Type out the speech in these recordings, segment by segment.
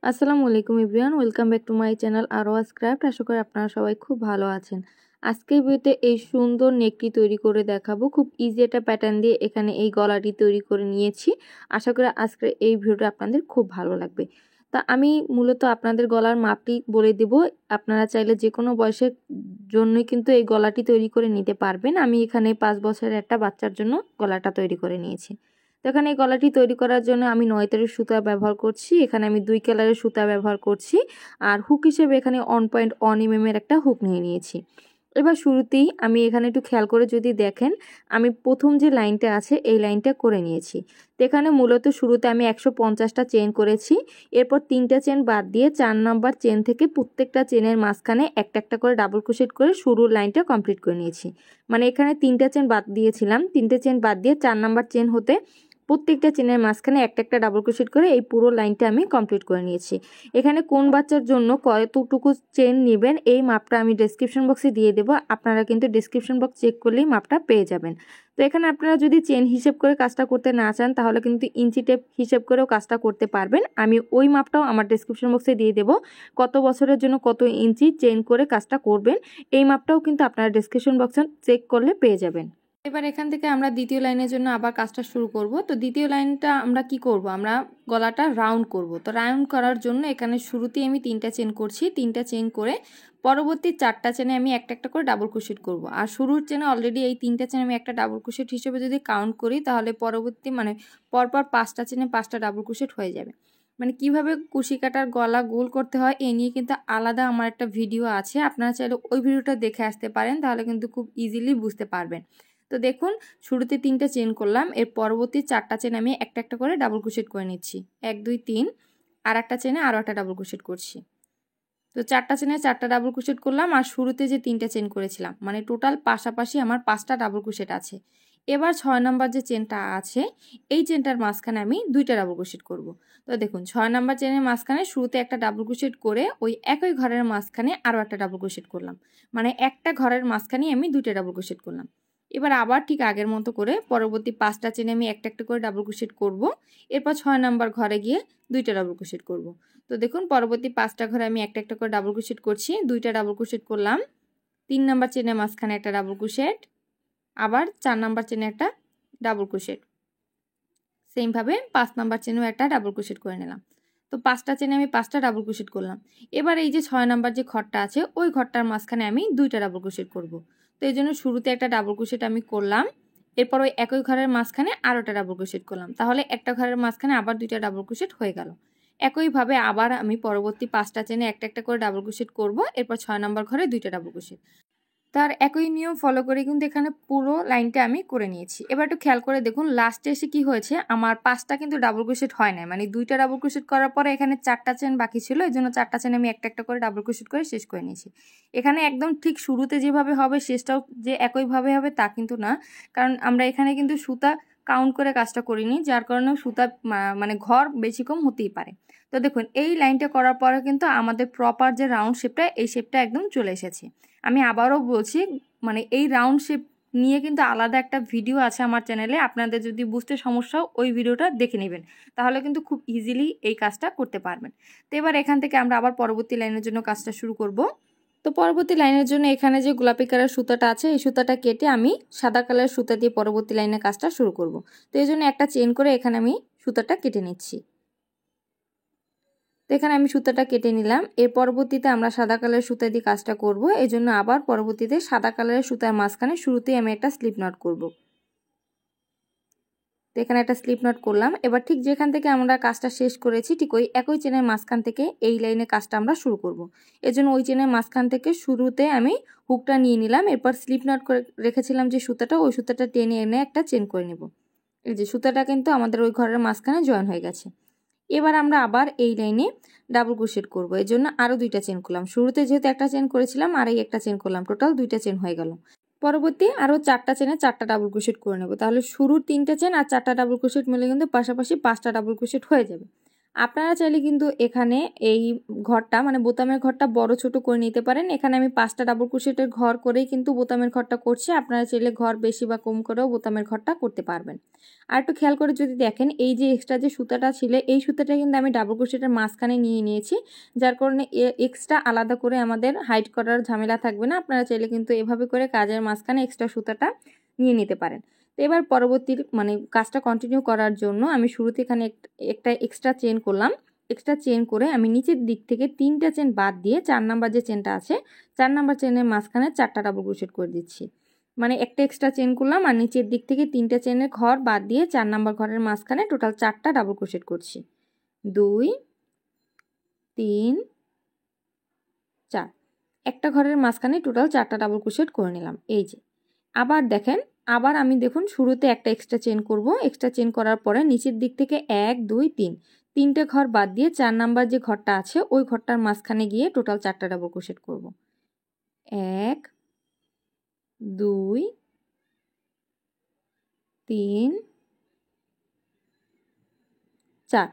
আসসালামু আলাইকুম everyone, welcome back to my channel Arwaz craft. আশা করি আপনারা সবাই খুব ভালো আছেন। আজকের ভিডিওতে এই সুন্দর নেকটি তৈরি করে দেখাবো। খুব ইজি একটা প্যাটার্ন দিয়ে এখানে এই গলাটি তৈরি করে নিয়েছি। আশা করি আজকের এই ভিডিওটা আপনাদের খুব ভালো লাগবে। তা আমি মূলত আপনাদের গলার মাপটি বলে দেব। আপনারা চাইলে যে কোনো বয়সের জন্যই কিন্তু এই গলাটি তৈরি করে নিতে পারবেন। আমি এখানে 5 বছরের একটা বাচ্চার জন্য গলাটা তৈরি করে নিয়েছি। তো এখানে এই গলাটি তৈরি করার জন্য আমি 9 তারের সুতা ব্যবহার করছি। এখানে আমি 2 কালারের সুতা ব্যবহার করছি। আর হুক হিসেবে এখানে 1.1 mm এর একটা হুক নিয়ে নিয়েছি। এবার শুরুতেই আমি এখানে একটু খেয়াল করে যদি দেখেন, আমি প্রথম যে লাইনটা আছে এই লাইনটা করে নিয়েছি। তো এখানে মূলত শুরুতে আমি 150টা চেন করেছি। এরপর 3টা চেন বাদ দিয়ে 4 নাম্বার চেন থেকে প্রত্যেকটা চেনের মাঝখানে একটা একটা করে ডাবল ক্রোশেট করে শুরুর লাইনটা কমপ্লিট করে নিয়েছি। মানে এখানে 3টা চেন বাদ দিয়েছিলাম, 3টে চেন বাদ দিয়ে 4 নাম্বার চেন হতে প্রত্যেকটা চেনের মাঝখানে একটা একটা ডাবল ক্রোশেট করে এই পুরো লাইনটা আমি কমপ্লিট করে নিয়েছি। এখানে কোন বাচ্চার জন্য কতটুকু চেন নেবেন এই মাপটা আমি ডেসক্রিপশন বক্সে দিয়ে দেবো। আপনারা কিন্তু ডেসক্রিপশন বক্স চেক করলেই মাপটা পেয়ে যাবেন। তো এখানে আপনারা যদি চেন হিসেব করে কাজটা করতে না চান তাহলে কিন্তু ইঞ্চি টেপ হিসেব করেও কাজটা করতে পারবেন। আমি ওই মাপটাও আমার ডেসক্রিপশন বক্সে দিয়ে দেবো। কত বছরের জন্য কত ইঞ্চি চেন করে কাজটা করবেন এই মাপটাও কিন্তু আপনারা ডেসক্রিপশন বক্সে চেক করলে পেয়ে যাবেন। এবার এখান থেকে আমরা দ্বিতীয় লাইনের জন্য আবার কাজটা শুরু করব। তো দ্বিতীয় লাইনটা আমরা কি করব, আমরা গলাটা রাউন্ড করব। তো রাউন্ড করার জন্য এখানে শুরুতেই আমি 3টা চেন করছি। 3টা চেন করে পরবর্তী 4টা চেনে আমি একটা একটা করে ডাবল ক্রোশেট করব। আর শুরুর চেনে অলরেডি এই 3টা চেনে আমি একটা ডাবল ক্রোশেট হিসেবে যদি কাউন্ট করি তাহলে পরবর্তী পরপর 5টা চেনে 5টা ডাবল ক্রোশেট হয়ে যাবে। কিভাবে কুশি কাটার গলা গোল করতে হয় এই নিয়ে কিন্তু আলাদা আমার একটা ভিডিও আছে, আপনারা চাইলে ওই ভিডিওটা দেখে আসতে পারেন, তাহলে কিন্তু খুব ইজিলি বুঝতে পারবেন। তো দেখুন, শুরুতে 3টা চেন করলাম, এর পরবর্তী 4টা চেন আমি একটা একটা করে ডাবল ক্রোশেট করে নিচ্ছি। 1 2 3, আর একটা চেনে আরও একটা ডাবল ক্রোশেট করছি। তো 4টা চেনে 4টা ডাবল ক্রোশেট করলাম, আর শুরুতে যে 3টা চেন করেছিলাম টোটাল পাশাপাশি আমার 5টা ডাবল ক্রোশেট আছে। এবার 6 নাম্বার যে চেনটা আছে এই চেনটার মাঝখানে আমি 2টা ডাবল ক্রোশেট করব। তো দেখুন, 6 নাম্বার চেনের মাঝখানে শুরুতে একটা ডাবল ক্রোশেট করে ওই একই ঘরের মাঝখানে আরও একটা ডাবল ক্রোশেট করলাম। একটা ঘরের মাঝখানে আমি 2টা ডাবল ক্রোশেট করলাম। এবার আবার ঠিক আগের মতো করে পরবর্তী 5টা চেনে আমি একটা একটা করে ডাবল ক্রোশেট করব। এরপর 6 নাম্বার ঘরে গিয়ে 2টা ডাবল ক্রোশেট করব। তো দেখুন, পরবর্তী 5টা ঘরে আমি একটা একটা করে ডাবল ক্রোশেট করছি। 2টা ডাবল ক্রোশেট করলাম, 3 নাম্বার চেনের মাঝখানে একটা ডাবল ক্রোশেট, আবার 4 নাম্বার চেনে একটা ডাবল ক্রোশেট, সেমভাবে 5 নাম্বার চেনেও একটা ডাবল ক্রোশেট করে নিলাম। তো 5টা চেনে আমি 5টা ডাবল ক্রোশেট করলাম। এবার এই যে 6 নাম্বার যে ঘরটা আছে ওই ঘরটার মাঝখানে আমি 2টা ডাবল ক্রোশেট করব। তো এই জন্য শুরুতে একটা ডাবল ক্রোশেট আমি করলাম, এরপর ওই একই ঘরের মাঝখানে আরও একটা ডাবল ক্রোশেট করলাম, তাহলে একটা ঘরের মাঝখানে আবার 2টা ডাবল ক্রোশেট হয়ে গেল। একইভাবে আবার আমি পরবর্তী 5টা চেনে একটা একটা করে ডাবল ক্রোশেট করব, এরপর 6 নাম্বার ঘরে 2টা ডাবল ক্রোশেট। তার একই নিয়ম ফলো করে কিন্তু এখানে পুরো লাইনটা আমি করে নিয়েছি। এবার একটু খেয়াল করে দেখুন, লাস্টে এসে কি হয়েছে, আমার 5টা কিন্তু ডাবল ক্রোশেট হয় না, 2টা ডাবল ক্রোশেট করার পরে এখানে 4টা চেন বাকি ছিল, এই জন্য 4টা চেন আমি একটা একটা করে ডাবল ক্রোশেট করে শেষ করে নিয়েছি। এখানে একদম ঠিক শুরুতে যেভাবে হবে শেষটাও যে একইভাবে হবে তা কিন্তু না, কারণ আমরা এখানে কিন্তু সুতা কাউন্ট করে কাজটা করিনি, যার কারণে সুতা ঘর বেশি কম হতেই পারে। তো দেখুন, এই লাইনটা করার পরে কিন্তু আমাদের প্রপার যে রাউন্ড শেপটা এই শেপটা একদম চলে এসেছে। আমি আবারও বলছি, এই রাউন্ড শেপ নিয়ে কিন্তু আলাদা একটা ভিডিও আছে আমার চ্যানেলে, আপনাদের যদি বুঝতে সমস্যা ওই ভিডিওটা দেখে নেবেন, তাহলে কিন্তু খুব ইজিলি এই কাজটা করতে পারবেন। তো এবার এখান থেকে আমরা আবার পরবর্তী লাইনের জন্য কাজটা শুরু করব। তো পরবর্তী লাইনের জন্য এখানে যে গোলাপি কালার সুতাটা আছে এই সুতাটা কেটে আমি সাদা কালার সুতা দিয়ে পরবর্তী লাইনের কাজটা শুরু করব। তো এই জন্য একটা চেন করে এখানে আমি সুতাটা কেটে নিচ্ছি। তো এখানে আমি সুতাটা কেটে নিলাম। এর পরবর্তীতে আমরা সাদা কালারের সুতা দিয়ে কাজটা করব, এই জন্য আবার পরবর্তীতে সাদা কালারের সুতার মাঝখানে শুরুতেই আমি একটা স্লিপ নট করব। তো এখানে একটা স্লিপ নট করলাম। এবার ঠিক যেখান থেকে আমরা কাজটা শেষ করেছি ঠিক ওই একই চেনের মাঝখান থেকে এই লাইনে কাজটা আমরা শুরু করব। এজন্য ওই চেনের মাঝখান থেকে শুরুতে আমি হুকটা নিয়ে নিলাম, এরপর স্লিপ নট করে রেখেছিলাম যে সুতাটা ওই সুতাটা টেনে এনে একটা চেন করে নেব। এই যে সুতাটা কিন্তু আমাদের ওই ঘরের মাঝখানে জয়েন হয়ে গেছে। এবার আমরা আবার এই লাইনে ডাবল ক্রোশেট করব, এর জন্য আরও 2টা চেন করলাম। শুরুতে যেহেতু একটা চেন করেছিলাম আর এই একটা চেন করলাম, টোটাল 2টা চেন হয়ে গেল। পরবর্তী আরও 4টা চেনে 4টা ডাবল ক্রোশেট করে নেব, তাহলে শুরুর 3টে চেন আর 4টা ডাবল ক্রোশেট মিলে কিন্তু পাশাপাশি 5টা ডাবল ক্রোশেট হয়ে যাবে। আপনারা চাইলে কিন্তু এখানে এই ঘরটা মানে বোতামের ঘরটা বড় ছোট করে নিতে পারেন। এখানে আমি 5টা ডাবল ক্রোশেটের ঘর করেই কিন্তু বোতামের ঘরটা করছি। আপনারা চাইলে ঘর বেশি বা কম করেও বোতামের ঘরটা করতে পারবেন। আর একটু খেয়াল করে যদি দেখেন, এই যে এক্সট্রা যে সুতাটা ছিল এই সুতাটা কিন্তু আমি ডাবল ক্রোশেটের মাঝখানে নিয়ে নিয়েছি, যার কারণে এক্সট্রা আলাদা করে আমাদের হাইড করার ঝামেলা থাকবে না। আপনারা চাইলে কিন্তু এভাবে করে কাজের মাঝখানে এক্সট্রা সুতাটা নিয়ে নিতে পারেন। তো এবার পরবর্তী মানে কাজটা কন্টিনিউ করার জন্য আমি শুরুতে এখানে একটা এক্সট্রা চেন করলাম। এক্সট্রা চেন করে আমি নিচের দিক থেকে 3টা চেন বাদ দিয়ে 4 নাম্বার যে চেনটা আছে 4 নাম্বার চেনের মাঝখানে 4টা ডাবল ক্রোশেট করে দিচ্ছি। মানে একটা এক্সট্রা চেন করলাম আর নিচের দিক থেকে 3টা চেনের ঘর বাদ দিয়ে 4 নাম্বার ঘরের মাঝখানে টোটাল 4টা ডাবল ক্রোশেট করছি। 2 3 4, একটা ঘরের মাঝখানে টোটাল 4টা ডাবল ক্রোশেট করে নিলাম। এই যে আবার দেখেন, আবার আমি দেখুন শুরুতে একটা এক্সট্রা চেন করব। এক্সট্রা চেন করার পরে নিচের দিক থেকে 1 2 3 তিনটে ঘর বাদ দিয়ে 4 নাম্বার যে ঘরটা আছে ওই ঘরটার মাঝখানে গিয়ে টোটাল 4টা ডাবল ক্রোশেট করব। 1 2 3 4,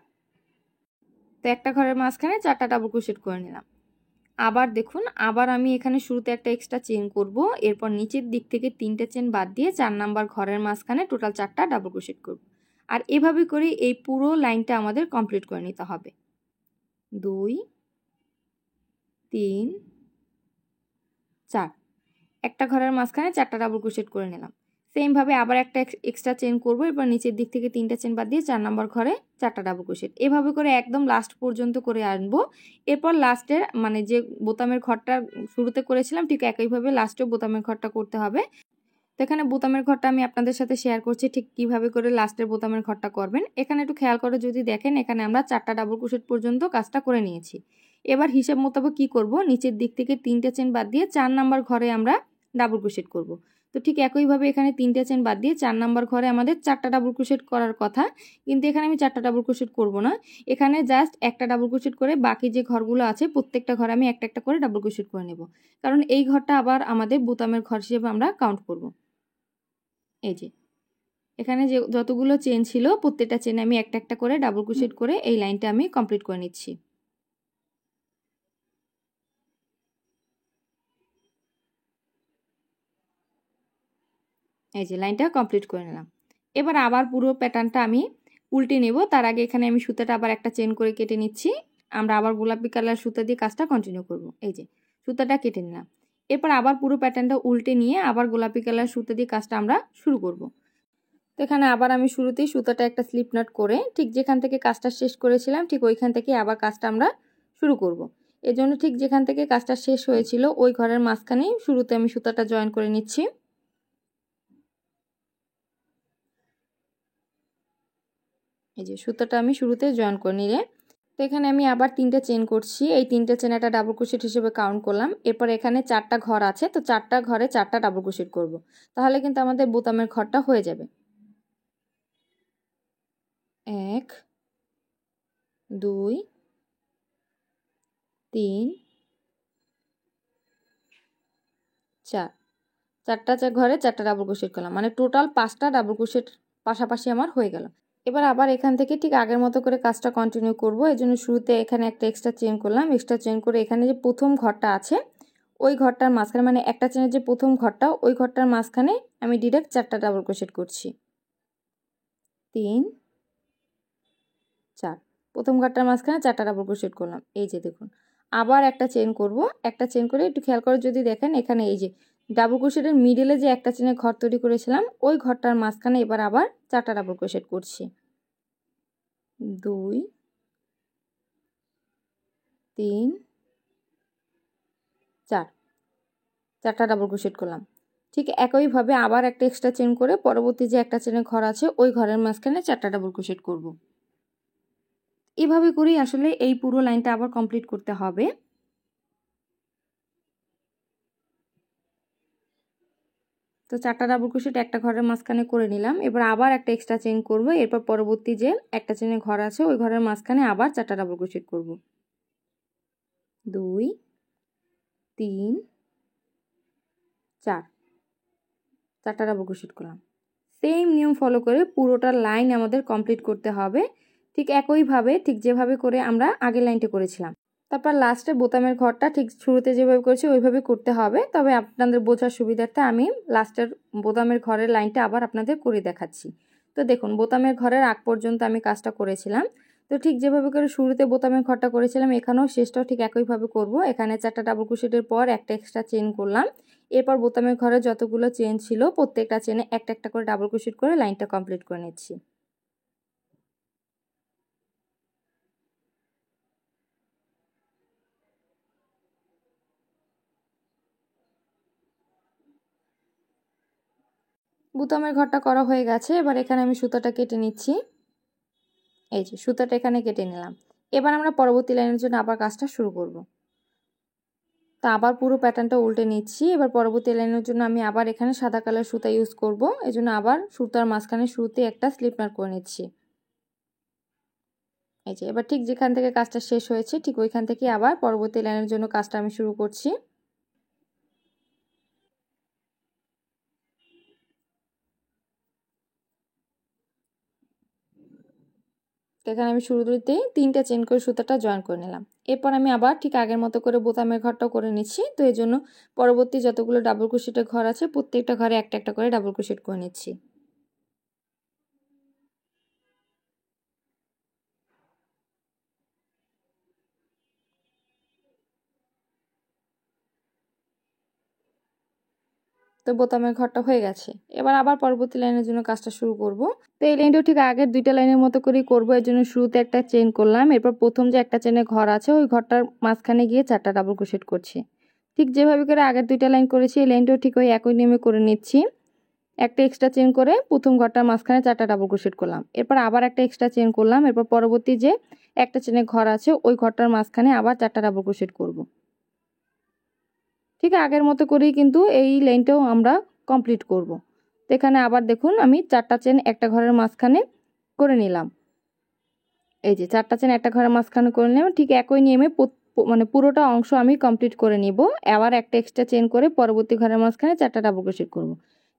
তো একটা ঘরের মাঝখানে 4টা ডাবল ক্রোশেট করে নিলাম। আবার দেখুন, আবার আমি এখানে শুরুতে একটা এক্সট্রা চেন করব, এরপর নিচের দিক থেকে 3টে চেন বাদ দিয়ে 4 নাম্বার ঘরের মাঝখানে টোটাল 4টা ডাবল ক্রোশেট করব। আর এভাবে করে এই পুরো লাইনটা আমাদের কমপ্লিট করে নিতে হবে। 2 3 4, একটা ঘরের মাঝখানে 4টা ডাবল ক্রোশেট করে নিলাম। সেম ভাবে আবার একটা এক্সট্রা চেন করব, এরপর নিচের দিক থেকে 3টা চেন বাদ দিয়ে 4 নাম্বার ঘরে 4টা ডাবল ক্রোশেট, এভাবে করে একদম লাস্ট পর্যন্ত করে আনবো। এরপর লাস্টের মানে যে বোতামের ঘরটা শুরুতে করেছিলাম ঠিক একইভাবে লাস্টেও বোতামের ঘরটা করতে হবে। তো এখানে বোতামের ঘরটা আমি আপনাদের সাথে শেয়ার করছি ঠিক কিভাবে করে লাস্টের বোতামের ঘরটা করবেন। এখানে একটু খেয়াল করে যদি দেখেন, এখানে আমরা 4টা ডাবল ক্রোশেট পর্যন্ত কাজটা করে নিয়েছি। এবার হিসাব মোতাবেক কি করব, নিচের দিক থেকে 3টে চেন বাদ দিয়ে 4 নাম্বার ঘরে আমরা ডাবল ক্রোশেট করব। তো ঠিক একইভাবে এখানে 3টে চেন বাদ দিয়ে 4 নাম্বার ঘরে আমাদের 4টা ডাবল ক্রোশেট করার কথা, কিন্তু এখানে আমি 4টা ডাবল ক্রোশেট করব না। এখানে জাস্ট একটা ডাবল ক্রোশেট করে বাকি যে ঘরগুলো আছে প্রত্যেকটা ঘরে আমি একটা একটা করে ডাবল ক্রোশেট করে নেব, কারণ এই ঘরটা আবার আমাদের বোতামের ঘর হিসেবে আমরা কাউন্ট করব। এই যে এখানে যে যতগুলো চেন ছিল প্রত্যেকটা চেনে আমি একটা একটা করে ডাবল ক্রোশেট করে এই লাইনটা আমি কমপ্লিট করে নিচ্ছি। এই যে লাইনটা কমপ্লিট করে নিলাম। এবার আবার পুরো প্যাটার্নটা আমি উল্টে নেব, তার আগে এখানে আমি সুতাটা আবার একটা চেন করে কেটে নিচ্ছি। আমরা আবার গোলাপি কালার সুতা দিয়ে কাজটা কন্টিনিউ করব। এই যে সুতাটা কেটে নিলাম। এরপর আবার পুরো প্যাটার্নটা উল্টে নিয়ে আবার গোলাপি কালার সুতা দিয়ে কাজটা আমরা শুরু করব। তো এখানে আবার আমি শুরুতেই সুতাটা একটা স্লিপ নট করে ঠিক যেখান থেকে কাজটা শেষ করেছিলাম ঠিক ওইখান থেকে আবার কাজটা আমরা শুরু করব। এজন্য ঠিক যেখান থেকে কাজটা শেষ হয়েছিল ওই ঘরের মাঝখানেই শুরুতে আমি সুতাটা জয়েন করে নিচ্ছি। এই যে সুতাটা আমি শুরুতে জয়েন করে নিলে, তো এখানে আমি আবার 3টে চেন করছি। এই 3টে চেন একটা ডাবল ক্রোশেট হিসেবে কাউন্ট করলাম। এরপর এখানে 4টা ঘর আছে, তো 4টা ঘরে 4টা ডাবল ক্রোশেট করব, তাহলে কিন্তু আমাদের বোতামের ঘরটা হয়ে যাবে। 1 2 3 4, 4টা ঘরে 4টা ডাবল ক্রোশেট করলাম, মানে টোটাল 5টা ডাবল ক্রোশেট পাশাপাশি আমার হয়ে গেল। এবার আবার এখান থেকে ঠিক আগের মতো করে কাজটা কন্টিনিউ করব। এজন্য শুরুতে এখানে একটা এক্সট্রা চেন করলাম। এক্সট্রা চেন করে এখানে যে প্রথম ঘরটা আছে ওই ঘরটার মাঝখানে মানে একটা চেনের যে প্রথম ঘরটা ওই ঘরটার মাঝখানে আমি ডিরেক্ট 4টা ডাবল ক্রোশেট করছি। 3 4, প্রথম ঘরটার মাঝখানে 4টা ডাবল ক্রোশেট করলাম। এই যে দেখুন আবার একটা চেন করব। একটা চেন করে একটু খেয়াল করে যদি দেখেন, এখানে এই যে ডাবল ক্রোশেটের মিডলে যে একটা চেনের ঘর তৈরি করেছিলাম ওই ঘরটার মাঝখানে এবার আবার 4টা ডাবল ক্রোশেট করছি। 2 3 4, 4টা ডাবল ক্রোশেট করলাম। ঠিক একইভাবে আবার একটা এক্সট্রা চেন করে পরবর্তী যে একটা চেনের ঘর আছে ওই ঘরের মাঝখানে 4টা ডাবল ক্রোশেট করব। এভাবে করেই আসলে এই পুরো লাইনটা আবার কমপ্লিট করতে হবে। তো 4টা ডাবল ক্রোশেট একটা ঘরের মাঝখানে করে নিলাম। এবার আবার একটা এক্সট্রা চেন করব, এরপর পরবর্তী যে একটা চেনের ঘর আছে ওই ঘরের মাঝখানে আবার 4টা ডাবল ক্রোশেট করব। 2 3 4, 4টা ডাবল ক্রোশেট করলাম। সেম নিয়ম ফলো করে পুরোটা লাইন আমাদের কমপ্লিট করতে হবে। ঠিক একইভাবে ঠিক যেভাবে করে আমরা আগের লাইনটা করেছিলাম। তারপর লাস্টে বোতামের ঘরটা ঠিক শুরুতে যেভাবে করেছি ওইভাবে করতে হবে, তবে আপনাদের বোঝার সুবিধার্থে আমি লাস্টের বোতামের ঘরের লাইনটা আবার আপনাদের করে দেখাচ্ছি। তো দেখুন বোতামের ঘরের আগ পর্যন্ত আমি কাজটা করেছিলাম। তো ঠিক যেভাবে করে শুরুতে বোতামের ঘরটা করেছিলাম এখানেও শেষটাও ঠিক একইভাবে করব। এখানে 4টা ডাবল ক্রোশেটের পর একটা এক্সট্রা চেন করলাম। এরপর বোতামের ঘরে যতগুলো চেন ছিল প্রত্যেকটা চেনে একটা একটা করে ডাবল ক্রোশেট করে লাইনটা কমপ্লিট করে নিচ্ছি। বোতামের ঘরটা করা হয়ে গেছে, এবার এখানে আমি সুতাটা কেটে নিচ্ছি। এই যে সুতাটা এখানে কেটে নিলাম। এবার আমরা পরবর্তী লাইনের জন্য আবার কাজটা শুরু করব। তো আবার পুরো প্যাটার্নটা উল্টে নিচ্ছি। এবার পরবর্তী লাইনের জন্য আমি আবার এখানে সাদা কালার সুতা ইউজ করব, এজন্য আবার সুতার মাঝখানে শুরুতে একটা স্লিপ মার্ক করে নিচ্ছি। এই যে এবার ঠিক যেখান থেকে কাজটা শেষ হয়েছে ঠিক ওইখান থেকে আবার পরবর্তী লাইনের জন্য কাজটা আমি শুরু করছি। তো এখানে আমি শুরুতেই 3টা চেন করে সুতাটা জয়েন করে নিলাম। এরপর আমি আবার ঠিক আগের মতো করে বোতামের ঘরটাও করে নিচ্ছি। তো এই জন্য পরবর্তী যতগুলো ডাবল ক্রোশেটের ঘর আছে প্রত্যেকটা ঘরে একটা একটা করে ডাবল ক্রোশেট করে নিচ্ছি। তো বোতামের ঘরটা হয়ে গেছে। এবার আবার পরবর্তী লাইনের জন্য কাজটা শুরু করব। তো এই লাইনটাও ঠিক আগের 2টা লাইনের মতো করেই করব, এর জন্য শুরুতে একটা চেন করলাম। এরপর প্রথম যে একটা চেনের ঘর আছে ওই ঘরটার মাঝখানে গিয়ে 4টা ডাবল ক্রোশেট করছি। ঠিক যেভাবে করে আগের 2টা লাইন করেছি এই লাইনটাও ঠিক ওই একই নিয়মে করে নিচ্ছি। একটা এক্সট্রা চেন করে প্রথম ঘরটার মাঝখানে 4টা ডাবল ক্রোশেট করলাম। এরপর আবার একটা এক্সট্রা চেন করলাম। এরপর পরবর্তী যে একটা চেনের ঘর আছে ওই ঘরটার মাঝখানে আবার 4টা ডাবল ক্রোশেট করব। ঠিক আগের মতো করেই কিন্তু এই লাইনটাও আমরা কমপ্লিট করব। তো এখানে আবার দেখুন আমি 4টা চেন একটা ঘরের মাঝখানে করে নিলাম। এই যে 4টা চেন একটা ঘরের মাঝখানে করে নিলাম। ঠিক একই নিয়মে মানে পুরোটা অংশ আমি কমপ্লিট করে নিব। আবার একটা এক্সট্রা চেন করে পরবর্তী ঘরের মাঝখানে 4টা ডাবল ক্রোশেট করব।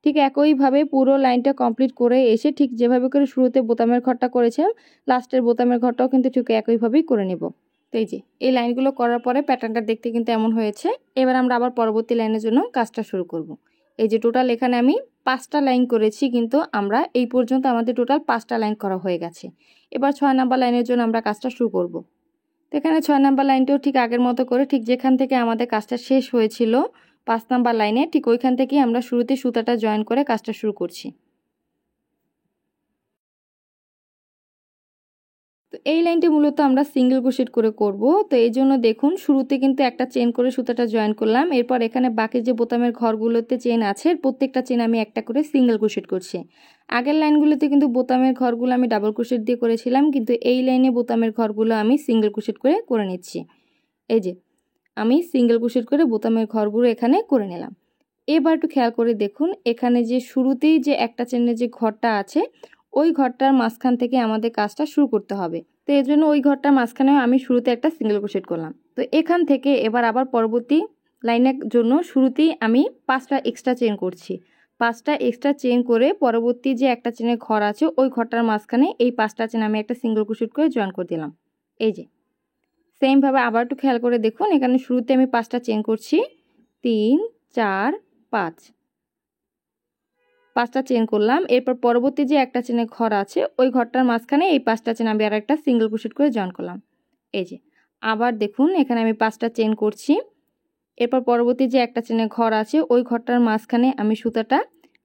ঠিক একইভাবে পুরো লাইনটা কমপ্লিট করে এসে ঠিক যেভাবে করে শুরুতে বোতামের ঘরটা করেছিলাম লাস্টের বোতামের ঘরটাও কিন্তু ঠিক একইভাবেই করে নেব। তো এই যে এই লাইনগুলো করার পরে প্যাটার্নটা দেখতে কিন্তু এমন হয়েছে। এবার আমরা আবার পরবর্তী লাইনের জন্য কাজটা শুরু করব। এই যে টোটাল এখানে আমি 5টা লাইন করেছি, কিন্তু আমরা এই পর্যন্ত আমাদের টোটাল 5টা লাইন করা হয়ে গেছে। এবার 6 নাম্বার লাইনের জন্য আমরা কাজটা শুরু করব। তো এখানে 6 নাম্বার লাইনটাও ঠিক আগের মতো করে ঠিক যেখান থেকে আমাদের কাজটা শেষ হয়েছিল 5 নাম্বার লাইনে ঠিক ওইখান থেকেই আমরা শুরুতে সুতাটা জয়েন করে কাজটা শুরু করছি। তো এই লাইনটি মূলত আমরা সিঙ্গেল ক্রোশেট করে করব। তো এই জন্য দেখুন শুরুতে কিন্তু একটা চেন করে সুতাটা জয়েন করলাম। এরপর এখানে বাকি যে বোতামের ঘরগুলোতে চেন আছে প্রত্যেকটা চেন আমি একটা করে সিঙ্গেল ক্রোশেট করছি। আগের লাইনগুলোতে কিন্তু বোতামের ঘরগুলো আমি ডাবল ক্রোশেট দিয়ে করেছিলাম, কিন্তু এই লাইনে বোতামের ঘরগুলো আমি সিঙ্গেল ক্রোশেট করে নিচ্ছি। এই যে আমি সিঙ্গেল ক্রোশেট করে বোতামের ঘরগুলো এখানে করে নিলাম। এবার একটু খেয়াল করে দেখুন এখানে যে শুরুতেই যে একটা চেনের যে ঘরটা আছে ওই ঘরটার মাঝখান থেকে আমাদের কাজটা শুরু করতে হবে। তো এই জন্য ওই ঘরটার মাঝখানেও আমি শুরুতে একটা সিঙ্গেল ক্রোশেট করলাম। তো এখান থেকে এবার আবার পরবর্তী লাইনের জন্য শুরুতেই আমি 5টা এক্সট্রা চেন করছি। 5টা এক্সট্রা চেন করে পরবর্তী যে একটা চেনের ঘর আছে ওই ঘরটার মাঝখানে এই 5টা চেন আমি একটা সিঙ্গেল ক্রোশেট করে জয়েন করে দিলাম। এই যে সেমভাবে আবার একটু খেয়াল করে দেখুন এখানে শুরুতে আমি 5টা চেন করছি, 3 4 5, 5টা চেন করলাম। এরপর পরবর্তী যে একটা চেনের ঘর আছে ওই ঘরটার মাঝখানে এই 5টা চেন আমি আর একটা সিঙ্গেল ক্রোশেট করে জয়েন করলাম। এই যে আবার দেখুন এখানে আমি 5টা চেন করছি। এরপর পরবর্তী যে একটা চেনের ঘর আছে ওই ঘরটার মাঝখানে আমি সুতাটা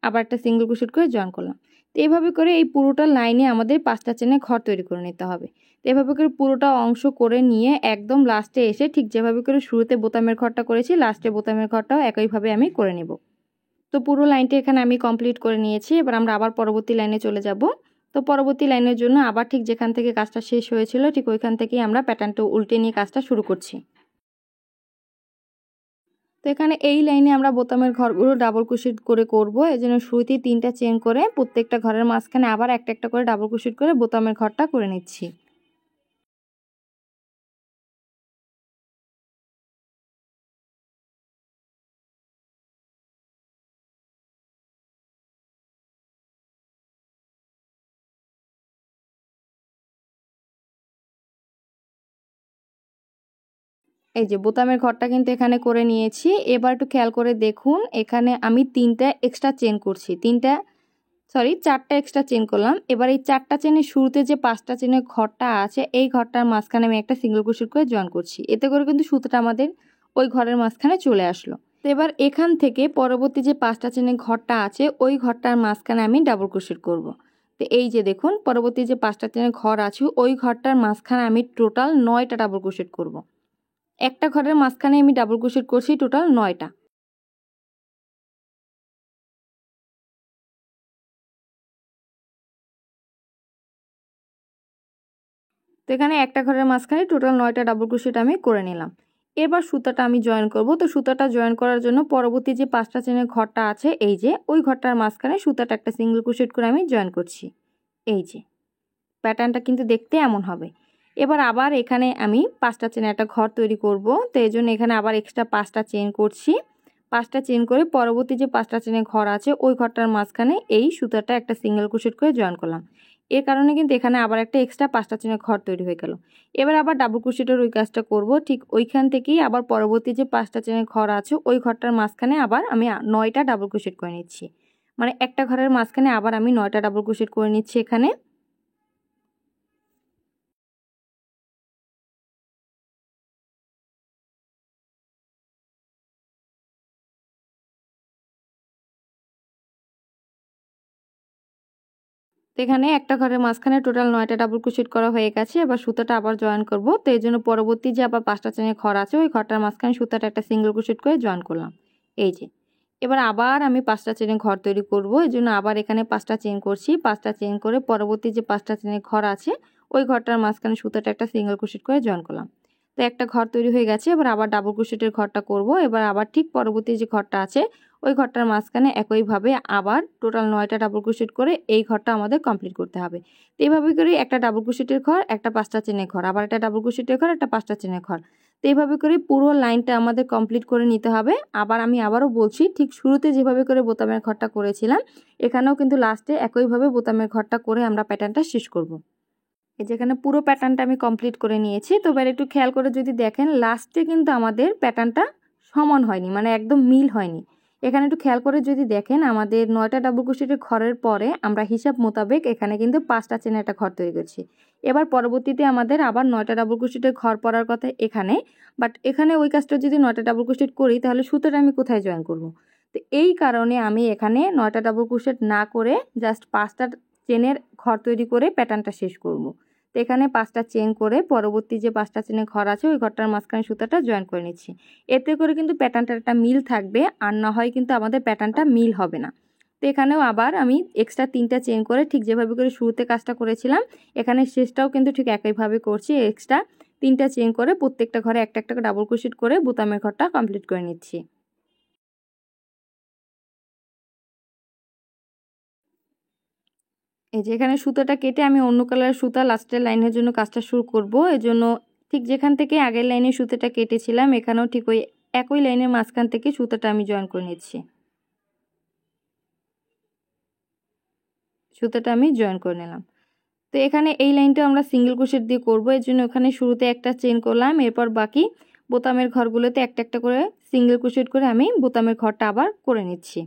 আবার একটা সিঙ্গেল ক্রোশেট করে জয়েন করলাম। তো এইভাবে করে এই পুরোটা লাইনে আমাদের 5টা চেনের ঘর তৈরি করে নিতে হবে। তো এভাবে করে পুরোটা অংশ করে নিয়ে একদম লাস্টে এসে ঠিক যেভাবে করে শুরুতে বোতামের ঘরটা করেছি লাস্টে বোতামের ঘরটাও একইভাবে আমি করে নেব। তো পুরো লাইনটা এখানে আমি কমপ্লিট করে নিয়েছি। এবার আমরা আবার পরবর্তী লাইনে চলে যাব। তো পরবর্তী লাইনের জন্য আবার ঠিক যেখান থেকে কাজটা শেষ হয়েছিল ঠিক ওইখান থেকেই আমরা প্যাটার্নটা উল্টে নিয়ে কাজটা শুরু করছি। তো এখানে এই লাইনে আমরা বোতামের ঘরগুলো ডাবল ক্রোশেট করে করব। এজন্য শুরুতেই 3টা চেন করে প্রত্যেকটা ঘরের মাঝখানে আবার একটা একটা করে ডাবল ক্রোশেট করে বোতামের ঘরটা করে নিচ্ছি। এই যে বোতামের ঘরটা কিন্তু এখানে করে নিয়েছি। এবার একটু খেয়াল করে দেখুন, এখানে আমি 3টা এক্সট্রা চেন করছি, 4টা এক্সট্রা চেন করলাম। এবার এই 4টা চেনের শুরুতে যে 5টা চেনের ঘরটা আছে, এই ঘরটার মাঝখানে আমি একটা সিঙ্গেল ক্রোশেট করে জয়েন করছি। এতে করে কিন্তু সুতোটা আমাদের ওই ঘরের মাঝখানে চলে আসলো। তো এবার এখান থেকে পরবর্তী যে 5টা চেনের ঘরটা আছে, ওই ঘরটার মাঝখানে আমি ডাবল ক্রোশেট করব। তো এই যে দেখুন, পরবর্তী যে 5টা চেনের ঘর আছে, ওই ঘরটার মাঝখানে আমি টোটাল 9টা ডাবল ক্রোশেট করব। একটা ঘরের মাঝখানে আমি ডাবল ক্রোশেট করছি টোটাল 9টা। তো এখানে একটা ঘরের মাঝখানে টোটাল 9টা ডাবল ক্রোশেট আমি করে নিলাম। এবার সুতাটা আমি জয়েন করব। তো সুতাটা জয়েন করার জন্য পরবর্তী যে 5টা চেনের ঘরটা আছে, এই যে ওই ঘরটার মাঝখানে সুতাটা একটা সিঙ্গেল ক্রোশেট করে আমি জয়েন করছি। এই যে প্যাটার্নটা কিন্তু দেখতে এমন হবে। এবার আবার এখানে আমি 5টা চেনের একটা ঘর তৈরি করব। তো এই জন্য এখানে আবার এক্সট্রা 5টা চেন করছি। 5টা চেন করে পরবর্তী যে 5টা চেনের ঘর আছে, ওই ঘরটার মাঝখানে এই সুতাটা একটা সিঙ্গেল ক্রোশেট করে জয়েন করলাম। এর কারণে কিন্তু এখানে আবার একটা এক্সট্রা 5টা চেনের ঘর তৈরি হয়ে গেল। এবার আবার ডাবল ক্রোশেটের ওই কাজটা করব। ঠিক ওইখান থেকেই আবার পরবর্তী যে 5টা চেনের ঘর আছে, ওই ঘরটার মাঝখানে আবার আমি 9টা ডাবল ক্রোশেট করে নিচ্ছি। মানে একটা ঘরের মাঝখানে আবার আমি 9টা ডাবল ক্রোশেট করে নিচ্ছি এখানে। তো এখানে একটা ঘরের মাঝখানে টোটাল 9টা ডাবল ক্রোশেট করা হয়ে গেছে। এবার সুতাটা আবার জয়েন করব। তো এই জন্য পরবর্তী যে আবার 5টা চেনের ঘর আছে, ওই ঘরটার মাঝখানে সুতাটা একটা সিঙ্গেল ক্রোশেট করে জয়েন করলাম। এই যে এবার আবার আমি 5টা চেনের ঘর তৈরি করব। এই জন্য আবার এখানে 5টা চেন করছি। 5টা চেন করে পরবর্তী যে 5টা চেনের ঘর আছে, ওই ঘরটার মাঝখানে সুতাটা একটা সিঙ্গেল ক্রোশেট করে জয়েন করলাম। তো একটা ঘর তৈরি হয়ে গেছে। এবার আবার ডাবল ক্রোশেটের ঘরটা করব। এবার আবার ঠিক পরবর্তী যে ঘরটা আছে, ওই ঘরটার মাঝখানে একইভাবে আবার টোটাল 9টা ডাবল ক্রোশেট করে এই ঘরটা আমাদের কমপ্লিট করতে হবে। তো এইভাবে করে একটা ডাবল ক্রোশেটের ঘর, একটা 5টা চেনের ঘর, আবার একটা ডাবল ক্রোশেটের ঘর, একটা 5টা চেনের ঘর। তো এইভাবে করে পুরো লাইনটা আমাদের কমপ্লিট করে নিতে হবে। আবার আমি আবারও বলছি, ঠিক শুরুতে যেভাবে করে বোতামের ঘরটা করেছিলাম, এখানেও কিন্তু লাস্টে একইভাবে বোতামের ঘরটা করে আমরা প্যাটার্নটা শেষ করব। এই যেখানে পুরো প্যাটার্নটা আমি কমপ্লিট করে নিয়েছি। তো এবার একটু খেয়াল করে যদি দেখেন, লাস্টে কিন্তু আমাদের প্যাটার্নটা সমান হয়নি, মানে একদম মিল হয়নি। এখানে একটু খেয়াল করে যদি দেখেন, আমাদের 9টা ডাবল ক্রোশেটের ঘরের পরে আমরা হিসাব মোতাবেক এখানে কিন্তু 5টা চেনের একটা ঘর তৈরি করছি। এবার পরবর্তীতে আমাদের আবার 9টা ডাবল ক্রোশেটের ঘর পড়ার কথা এখানে, বাট এখানে ওই কাজটা যদি 9টা ডাবল ক্রোশেট করি, তাহলে সুতোটা আমি কোথায় জয়েন করব? তো এই কারণে আমি এখানে 9টা ডাবল ক্রোশেট না করে জাস্ট 5টা চেনের ঘর তৈরি করে প্যাটার্নটা শেষ করব। তো এখানে 5টা চেন করে পরবর্তী যে 5টা চেনের ঘর আছে, ওই ঘরটার মাঝখানে সুতাটা জয়েন করে নিচ্ছি। এতে করে কিন্তু প্যাটার্নটার একটা মিল থাকবে, আর না হয় কিন্তু আমাদের প্যাটার্নটা মিল হবে না। তো এখানেও আবার আমি এক্সট্রা 3টা চেন করে ঠিক যেভাবে করে শুরুতে কাজটা করেছিলাম, এখানে শেষটাও কিন্তু ঠিক একইভাবে করছি। এক্সট্রা 3টা চেন করে প্রত্যেকটা ঘরে একটা একটা ডাবল ক্রোশেট করে বোতামের ঘরটা কমপ্লিট করে নিচ্ছি। এই যে এখানে সুতাটা কেটে আমি অন্য কালারের সুতা লাস্টের লাইনের জন্য কাজটা শুরু করব। এজন্য ঠিক যেখান থেকে আগের লাইনে সুতাটা কেটেছিলাম, এখানেও ঠিক ওই একই লাইনের মাঝখান থেকে সুতাটা আমি জয়েন করে নিচ্ছি। সুতাটা আমি জয়েন করে নিলাম। তো এখানে এই লাইনটা আমরা সিঙ্গেল ক্রোশেট দিয়ে করব। এর জন্য ওখানে শুরুতে একটা চেন করলাম, এরপর বাকি বোতামের ঘরগুলোতে একটা একটা করে সিঙ্গেল ক্রোশেট করে আমি বোতামের ঘরটা আবার করে নিচ্ছি।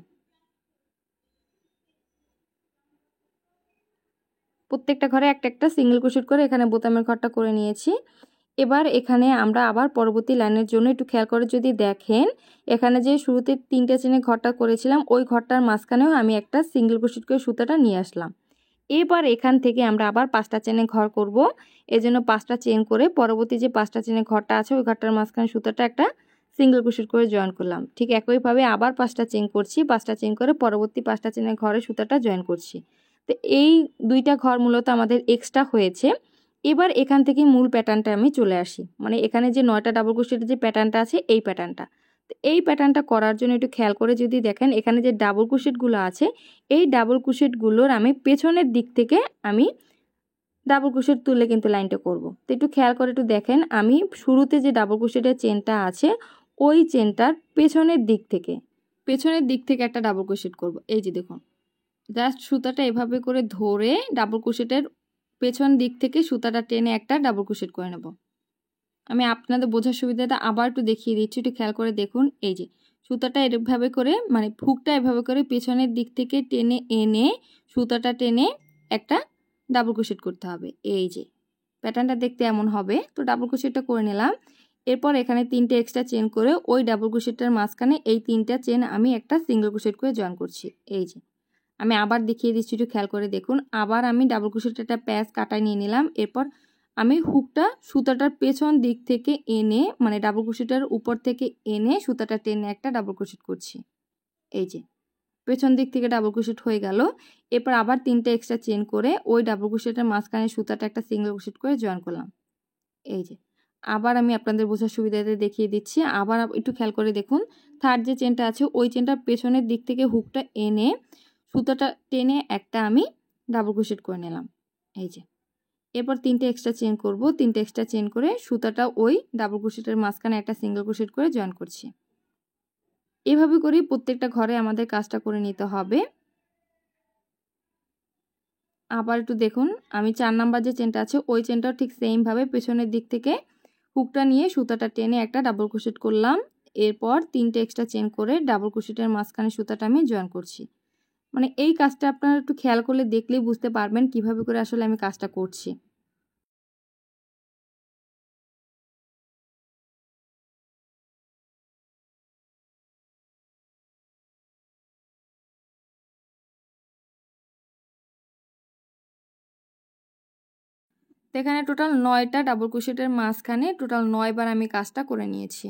প্রত্যেকটা ঘরে একটা একটা সিঙ্গেল ক্রোশেট করে এখানে বোতামের ঘরটা করে নিয়েছি। এবার এখানে আমরা আবার পরবর্তী লাইনের জন্য একটু খেয়াল করে যদি দেখেন, এখানে যে শুরুতে 3টে চেনে ঘরটা করেছিলাম, ওই ঘরটার মাঝখানেও আমি একটা সিঙ্গেল ক্রোশেট করে সুতাটা নিয়ে আসলাম। এবার এখান থেকে আমরা আবার 5টা চেনে ঘর করব। এজন্য 5টা চেন করে পরবর্তী যে 5টা চেনে ঘরটা আছে, ওই ঘরটার মাঝখানে সুতাটা একটা সিঙ্গেল ক্রোশেট করে জয়েন করলাম। ঠিক একইভাবে আবার 5টা চেন করছি। 5টা চেন করে পরবর্তী 5টা চেনের ঘরে সুতাটা জয়েন করছি। তো এই 2টা ঘর মূলত আমাদের এক্সট্রা হয়েছে। এবার এখান থেকে মূল প্যাটার্নটা আমি চলে আসি, মানে এখানে যে 9টা ডাবল ক্রোশেটের যে প্যাটার্নটা আছে, এই প্যাটার্নটা। তো এই প্যাটার্নটা করার জন্য একটু খেয়াল করে যদি দেখেন, এখানে যে ডাবল ক্রোশেটগুলো আছে, এই ডাবল ক্রোশেটগুলোর আমি পেছনের দিক থেকে আমি ডাবল ক্রোশেট তুলে কিন্তু লাইনটা করব। তো একটু খেয়াল করে একটু দেখেন, আমি শুরুতে যে ডাবল ক্রোশেটের চেনটা আছে, ওই চেনটার পেছনের দিক থেকে একটা ডাবল ক্রোশেট করব। এই যে দেখুন, জাস্ট সুতাটা এভাবে করে ধরে ডাবল ক্রোশেটের পেছন দিক থেকে সুতাটা টেনে একটা ডাবল ক্রোশেট করে নেব। আমি আপনাদের বোঝার সুবিধাটা আবার একটু দেখিয়ে দিচ্ছি, একটু খেয়াল করে দেখুন। এই যে সুতাটা এভাবে করে মানে হুকটা এভাবে করে পেছনের দিক থেকে টেনে এনে সুতাটা টেনে একটা ডাবল ক্রোশেট করতে হবে। এই যে প্যাটার্নটা দেখতে এমন হবে। তো ডাবল ক্রোশেটটা করে নিলাম। এরপর এখানে 3টে এক্সট্রা চেন করে ওই ডাবল ক্রোশেটটার মাঝখানে এই 3টা চেন আমি একটা সিঙ্গেল ক্রোশেট করে জয়েন করছি। এই যে আমি আবার দেখিয়ে দিচ্ছি, একটু খেয়াল করে দেখুন। আবার আমি ডাবল ক্রোশেটের একটা প্যাচ কাটায় নিয়ে নিলাম। এরপর আমি হুকটা সুতাটার পেছন দিক থেকে এনে মানে ডাবল ক্রোশেটের উপর থেকে এনে সুতাটা টেনে একটা ডাবল ক্রোশেট করছি। এই যে পেছন দিক থেকে ডাবল ক্রোশেট হয়ে গেল। এরপর আবার 3টে এক্সট্রা চেন করে ওই ডাবল ক্রোশেটের মাঝখানে সুতাটা একটা সিঙ্গেল ক্রোশেট করে জয়েন করলাম। এই যে আবার আমি আপনাদের বোঝার সুবিধাতে দেখিয়ে দিচ্ছি। আবার একটু খেয়াল করে দেখুন, থার্ড যে চেনটা আছে ওই চেনটার পেছনের দিক থেকে হুকটা এনে সুতাটা টেনে একটা আমি ডাবল ক্রোশেট করে নিলাম। এই যে এরপর 3টে এক্সট্রা চেন করব। 3টে এক্সট্রা চেন করে সুতাটা ওই ডাবল ক্রোশেটের মাঝখানে একটা সিঙ্গেল ক্রোশেট করে জয়েন করছি। এভাবে করেই প্রত্যেকটা ঘরে আমাদের কাজটা করে নিতে হবে। আবার একটু দেখুন, আমি 4 নাম্বার যে চেনটা আছে ওই চেনটাও ঠিক সেমভাবে পেছনের দিক থেকে হুকটা নিয়ে সুতাটা টেনে একটা ডাবল ক্রোশেট করলাম। এরপর 3টে এক্সট্রা চেন করে ডাবল ক্রোশেটের মাঝখানে সুতাটা আমি জয়েন করছি। মানে এই কাজটা আপনারা একটু খেয়াল করলে দেখলেই বুঝতে পারবেন কিভাবে করে আসলে আমি কাজটা করছি। তো এখানে টোটাল 9টা ডাবল ক্রোশেটের মাঝখানে টোটাল 9 বার আমি কাজটা করে নিয়েছি।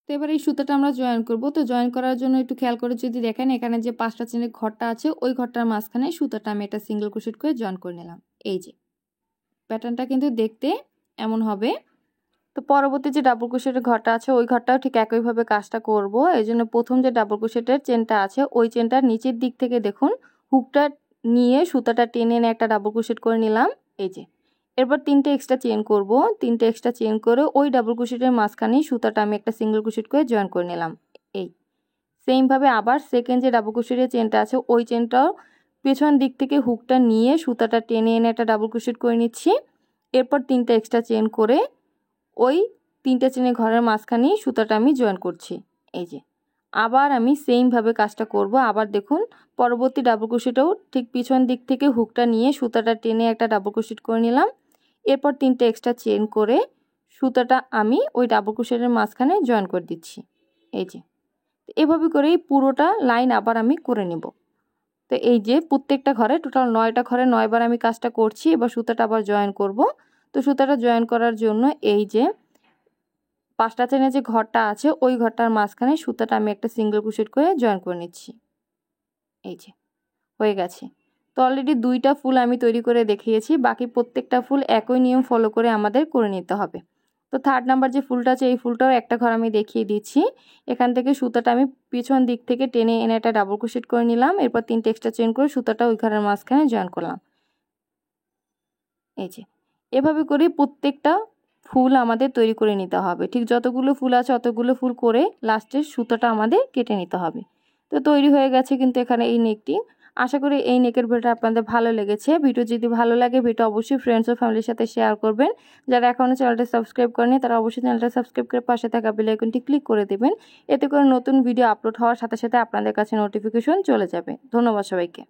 তো এবার এই সুতাটা আমরা জয়েন করব। তো জয়েন করার জন্য একটু খেয়াল করে যদি দেখেন, এখানে যে 5টা চেনের ঘরটা আছে ওই ঘরটার মাঝখানে সুতাটা আমি একটা সিঙ্গেল ক্রোশেট করে জয়েন করে নিলাম। এই যে প্যাটার্নটা কিন্তু দেখতে এমন হবে। তো পরবর্তী যে ডাবল ক্রোশেটের ঘরটা আছে ওই ঘরটাও ঠিক একইভাবে কাজটা করব। এই জন্য প্রথম যে ডাবল ক্রোশেটের চেনটা আছে ওই চেনটার নিচের দিক থেকে দেখুন হুকটা নিয়ে সুতাটা টেনে এনে একটা ডাবল ক্রোশেট করে নিলাম। এই যে এরপর 3টে এক্সট্রা চেন করব। 3টে এক্সট্রা চেন করে ওই ডাবল ক্রোশেটের মাঝখানেই সুতাটা আমি একটা সিঙ্গেল ক্রোশেট করে জয়েন করে নিলাম। এই সেমভাবে আবার সেকেন্ড যে ডাবল ক্রোশেটের চেনটা আছে ওই চেনটাও পেছন দিক থেকে হুকটা নিয়ে সুতাটা টেনে এনে একটা ডাবল ক্রোশেট করে নিচ্ছি। এরপর 3টে এক্সট্রা চেন করে ওই 3টে চেনের ঘরের মাঝখানেই সুতাটা আমি জয়েন করছি। এই যে আবার আমি সেমভাবে কাজটা করব। আবার দেখুন পরবর্তী ডাবল ক্রোশেটেও ঠিক পিছন দিক থেকে হুকটা নিয়ে সুতাটা টেনে একটা ডাবল ক্রোশেট করে নিলাম। এরপর 3টে এক্সট্রা চেন করে সুতাটা আমি ওই ডাবল ক্রোশেটের মাঝখানে জয়েন করে দিচ্ছি। এই যে এভাবে করেই পুরোটা লাইন আবার আমি করে নেব। তো এই যে প্রত্যেকটা ঘরে টোটাল 9টা ঘরে 9 বার আমি কাজটা করছি। এবার সুতাটা আবার জয়েন করব। তো সুতাটা জয়েন করার জন্য এই যে 5টা চেনের যে ঘরটা আছে ওই ঘরটার মাঝখানে সুতাটা আমি একটা সিঙ্গেল ক্রোশেট করে জয়েন করে নিচ্ছি। এই যে হয়ে গেছে। তো অলরেডি 2টা ফুল আমি তৈরি করে দেখিয়েছি, বাকি প্রত্যেকটা ফুল একই নিয়ম ফলো করে আমাদের করে নিতে হবে। তো থার্ড নাম্বার যে ফুলটা আছে এই ফুলটাও একটা ঘর আমি দেখিয়ে দিচ্ছি। এখান থেকে সুতাটা আমি পিছন দিক থেকে টেনে এনে একটা ডাবল ক্রোশেট করে নিলাম। এরপর 3টে এক্সট্রা চেন করে সুতাটা ওই ঘরের মাঝখানে জয়েন করলাম। এই যে এভাবে করে প্রত্যেকটা ফুল আমাদের তৈরি করে নিতে হবে। ঠিক যতগুলো ফুল আছে অতগুলো ফুল করে লাস্টের সুতাটা আমাদের কেটে নিতে হবে। তো তৈরি হয়ে গেছে কিন্তু এখানে এই নেকটি। আশা করি এই নেকের ভিডিওটা আপনাদের ভালো লেগেছে। ভিডিও যদি ভালো লাগে ভিডিও অবশ্যই ফ্রেন্ডস ও ফ্যামিলির সাথে শেয়ার করবেন। যারা এখনও চ্যানেলটা সাবস্ক্রাইব করেনি তারা অবশ্যই চ্যানেলটা সাবস্ক্রাইব করে পাশে থাকা বেল আইকনটি ক্লিক করে দেবেন। এতে করে নতুন ভিডিও আপলোড হওয়ার সাথে সাথে আপনাদের কাছে নোটিফিকেশন চলে যাবে। ধন্যবাদ সবাইকে।